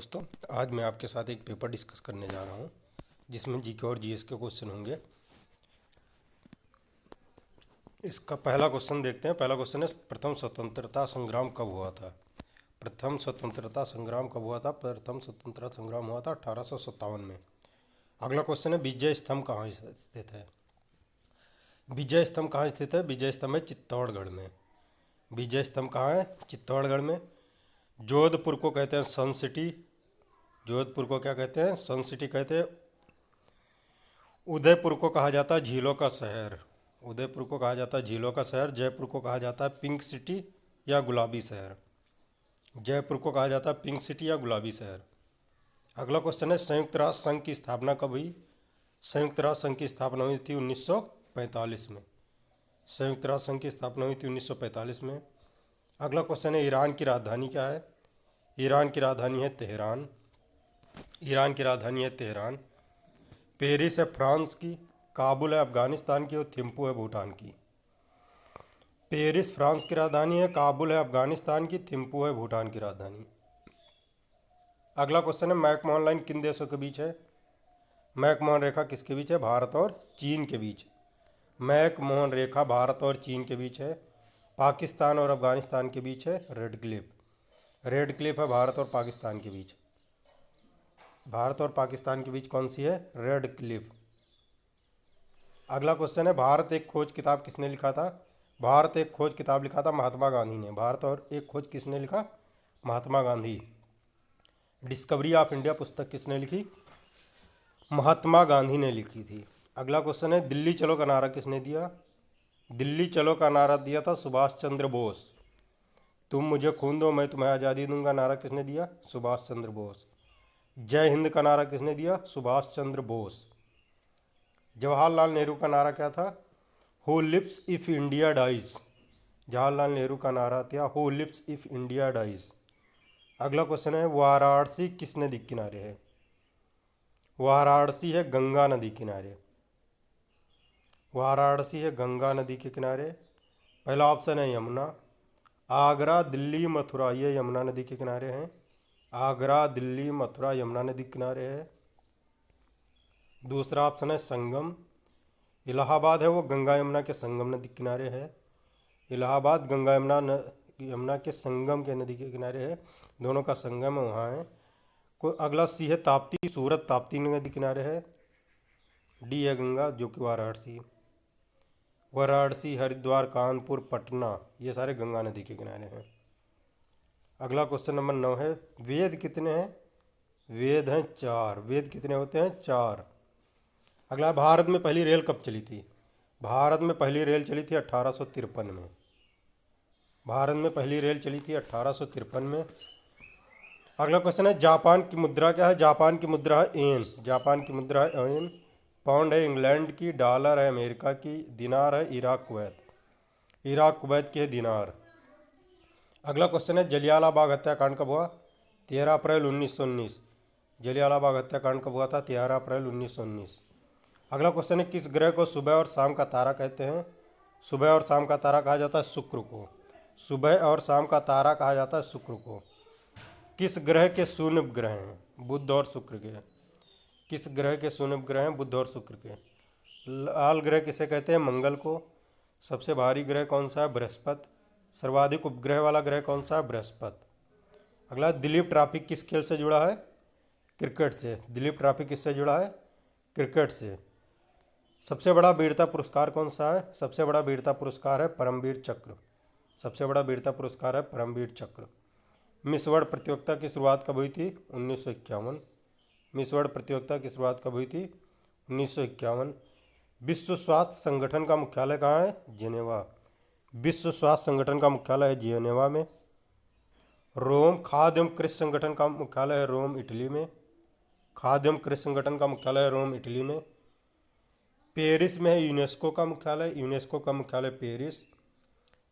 दोस्तों, आज मैं आपके साथ एक पेपर डिस्कस करने जा रहा हूँ जिसमें जीके और जीएस के क्वेश्चन होंगे। इसका पहला क्वेश्चन देखते हैं। पहला क्वेश्चन है, प्रथम स्वतंत्रता संग्राम कब हुआ था? प्रथम स्वतंत्रता संग्राम कब हुआ था? प्रथम स्वतंत्रता संग्राम हुआ था 1857 में। अगला क्वेश्चन है, विजय स्तंभ कहाँ स्थित है? विजय स्तंभ कहाँ स्थित है? विजय स्तंभ है चित्तौड़गढ़ में। विजय स्तंभ कहाँ है? चित्तौड़गढ़ में। जोधपुर को कहते हैं सन सिटी। जोधपुर को क्या कहते हैं? सन सिटी कहते हैं। उदयपुर को कहा जाता है झीलों का शहर। उदयपुर को कहा जाता है झीलों का शहर। जयपुर को कहा जाता है पिंक सिटी या गुलाबी शहर। जयपुर को कहा जाता है पिंक सिटी या गुलाबी शहर। अगला क्वेश्चन है, संयुक्त राष्ट्र संघ की स्थापना कब हुई? संयुक्त राष्ट्र संघ की स्थापना हुई थी 1945 में। संयुक्त राष्ट्र संघ की स्थापना हुई थी 1945 में। अगला क्वेश्चन है, ईरान की राजधानी क्या है? ईरान की राजधानी है तेहरान। ईरान की राजधानी है तेहरान। पेरिस है फ्रांस की। काबुल है अफगानिस्तान की। और थिम्पू है भूटान की। पेरिस फ्रांस की राजधानी है। काबुल है अफगानिस्तान की। थिम्पू है भूटान की राजधानी। अगला क्वेश्चन है, मैकमोहन लाइन किन देशों के बीच है? मैकमोहन रेखा किसके बीच है? भारत और चीन के बीच। मैकमोहन रेखा भारत और चीन के बीच है। पाकिस्तान और अफगानिस्तान के बीच है रेड क्लिफ। रेड क्लिफ है भारत और पाकिस्तान के बीच। भारत और पाकिस्तान के बीच कौन सी है? Red Cliff. अगला क्वेश्चन है, भारत एक खोज किताब किसने लिखा था? भारत एक खोज किताब लिखा था महात्मा गांधी ने। भारत और एक खोज किसने लिखा? Mahatma Gandhi. Discovery of India पुस्तक किसने लिखी? महात्मा गांधी ने लिखी थी। अगला क्वेश्चन है, दिल्ली चलो का नारा किसने दिया? दिल्ली चलो का नारा दिया था सुभाष चंद्र बोस। तुम मुझे खून दो मैं तुम्हें आज़ादी दूंगा नारा किसने दिया? सुभाष चंद्र बोस। जय हिंद का नारा किसने दिया? सुभाष चंद्र बोस। जवाहरलाल नेहरू का नारा क्या था? Who lives if India dies. Jawaharlal Nehru का नारा था who lives if India dies. अगला क्वेश्चन है, वाराणसी किस नदी के किनारे है? वाराणसी है गंगा नदी किनारे। वाराणसी है गंगा नदी के किनारे। पहला ऑप्शन है यमुना। आगरा दिल्ली मथुरा ये यमुना नदी के किनारे हैं। आगरा दिल्ली मथुरा यमुना नदी के किनारे है। दूसरा ऑप्शन है संगम। इलाहाबाद है वो गंगा यमुना के संगम नदी के किनारे है। इलाहाबाद गंगा यमुना के संगम के नदी के किनारे है। दोनों का संगम है वहाँ है। कोई अगला सी है ताप्ती। सूरत ताप्ती नदी किनारे है। डी है गंगा जो कि वाराणसी। वाराणसी हरिद्वार कानपुर पटना ये सारे गंगा नदी के किनारे हैं। अगला क्वेश्चन नंबर 9 है, वेद कितने हैं? वेद हैं 4। वेद कितने होते हैं? 4। अगला, भारत में पहली रेल कब चली थी? भारत में पहली रेल चली थी 1853 में। भारत में पहली रेल चली थी 1853 में। अगला क्वेश्चन है, जापान की मुद्रा क्या है? जापान की मुद्रा है येन। जापान की मुद्रा है येन। पाउंड है इंग्लैंड की। डॉलर है अमेरिका की। दिनार है इराक कुवैत। इराक कुवैत की है दिनार। अगला क्वेश्चन है, जलियांवाला बाग हत्याकांड कब हुआ? 13 अप्रैल 1919। जलियांवाला बाग हत्याकांड कब हुआ था? 13 अप्रैल 1919। अगला क्वेश्चन है, किस ग्रह को सुबह और शाम का तारा कहते हैं? सुबह और शाम का तारा कहा जाता है शुक्र को। सुबह और शाम का तारा कहा जाता है शुक्र को। किस ग्रह के शून्य ग्रह हैं? बुध और शुक्र के। किस ग्रह के शून्य ग्रह हैं? बुध और शुक्र के। लाल ग्रह किसे कहते हैं? मंगल को। सबसे भारी ग्रह कौन सा है? बृहस्पति। सर्वाधिक उपग्रह वाला ग्रह कौन सा है? बृहस्पति। अगला, दिलीप ट्रॉफी किस खेल से जुड़ा है? क्रिकेट से। दिलीप ट्रॉफी किससे जुड़ा है? क्रिकेट से। सबसे बड़ा वीरता पुरस्कार कौन सा है? सबसे बड़ा वीरता पुरस्कार है परमवीर चक्र। सबसे बड़ा वीरता पुरस्कार है परमवीर चक्र। मिस वर्ल्ड प्रतियोगिता की शुरुआत कब हुई थी? 1951। मिस वर्ल्ड प्रतियोगिता की शुरुआत कब हुई थी? 1951। विश्व स्वास्थ्य संगठन का मुख्यालय कहाँ है? जेनेवा। विश्व स्वास्थ्य संगठन का मुख्यालय है जेनेवा में। रोम खाद्य एवं कृषि संगठन का मुख्यालय है रोम, इटली में। खाद्य एवं कृषि संगठन का मुख्यालय है रोम, इटली में। पेरिस में है यूनेस्को का मुख्यालय। यूनेस्को का मुख्यालय पेरिस।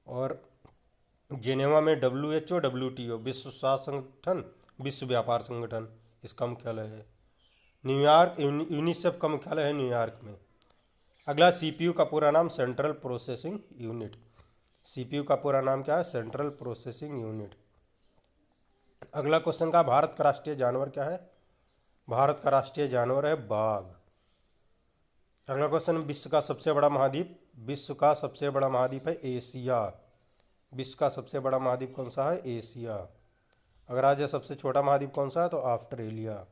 और जेनेवा में WHO WTO विश्व स्वास्थ्य संगठन, विश्व व्यापार संगठन इसका मुख्यालय है। न्यूयॉर्क यूनिसेफ का मुख्यालय है न्यूयॉर्क में। अगला, CPU का पूरा नाम सेंट्रल प्रोसेसिंग यूनिट। CPU का पूरा नाम क्या है? Central processing unit. अगला क्वेश्चन का, भारत का राष्ट्रीय जानवर क्या है? भारत का राष्ट्रीय जानवर है बाघ। अगला क्वेश्चन, विश्व का सबसे बड़ा महाद्वीप? विश्व का सबसे बड़ा महाद्वीप है एशिया। विश्व का सबसे बड़ा महाद्वीप कौन सा है? एशिया। अगर आज सबसे छोटा महाद्वीप कौन सा है? तो ऑस्ट्रेलिया।